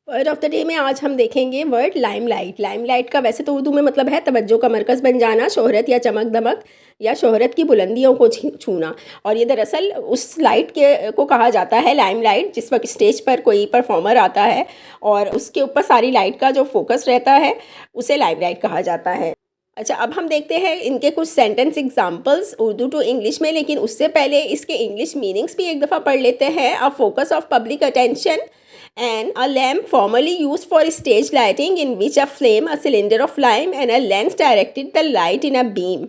Word of the day में आज हम देखेंगे वर्ड लाइमलाइट। लाइमलाइट का वैसे तो उर्दू में मतलब है तवज्जो का मरकज़ बन जाना, शोहरत या चमक दमक या शोहरत की बुलंदियों को छूना। और ये दरअसल उस लाइट के को कहा जाता है लाइमलाइट जिस वक्त स्टेज पर कोई परफॉर्मर आता है और उसके ऊपर सारी लाइट का जो फोकस रहता है उसे लाइमलाइट कहा जाता है। अच्छा, अब हम देखते हैं इनके कुछ sentence examples Urdu to English में, लेकिन उससे पहले इसके इंग्लिश मीनिंग्स भी एक दफ़ा पढ़ लेते हैं। A focus of public attention and a lamp formerly used for stage lighting in which a flame, a cylinder of lime and a lens directed the light in a beam.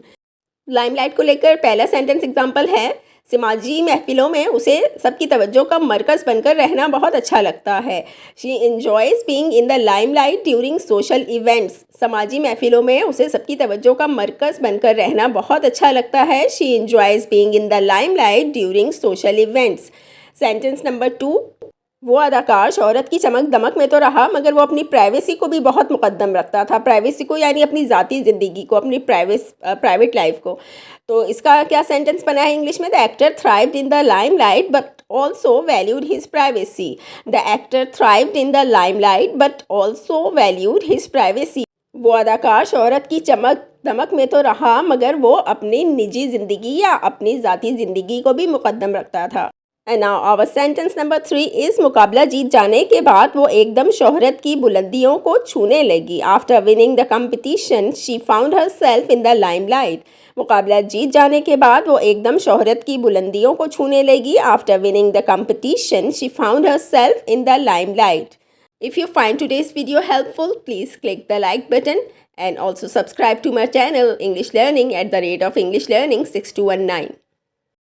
Limelight को लेकर पहला sentence example है, समाजी महफिलों में उसे सबकी तवज्जो का मरकज़ बनकर रहना बहुत अच्छा लगता है। She enjoys being in the limelight during social events. समाजी महफिलों में उसे सबकी तवज्जो का मरकज़ बनकर रहना बहुत अच्छा लगता है। She enjoys being in the limelight during social events. Sentence number 2, वो अदाकार शोहरत की चमक दमक में तो रहा मगर वो अपनी प्राइवेसी को भी बहुत मुकद्दम रखता था। प्राइवेसी को यानी अपनी ज़ाती ज़िंदगी को, अपनी प्राइवेट लाइफ को। तो इसका क्या सेंटेंस बना है इंग्लिश में? The actor thrived in the limelight but also valued his privacy. The actor thrived in the limelight but also valued his privacy. वो अदाकार शोहरत की चमक दमक में तो रहा मगर वो अपनी निजी ज़िंदगी या अपनी ज़ाती ज़िंदगी को भी मुकद्दम रखता था। And now our sentence number 3 is, मुकाबला जीत जाने के बाद वो एकदम शोहरत की बुलंदियों को छूने लगी। After winning the competition she found her self in the limelight. मुकाबला जीत जाने के बाद वो एकदम शोहरत की बुलंदियों को छूने लगी। After winning the competition she found her self in the limelight. If you find today's video helpful, please click the like button and also subscribe to my channel English Learning at the rate of English Learning 6219.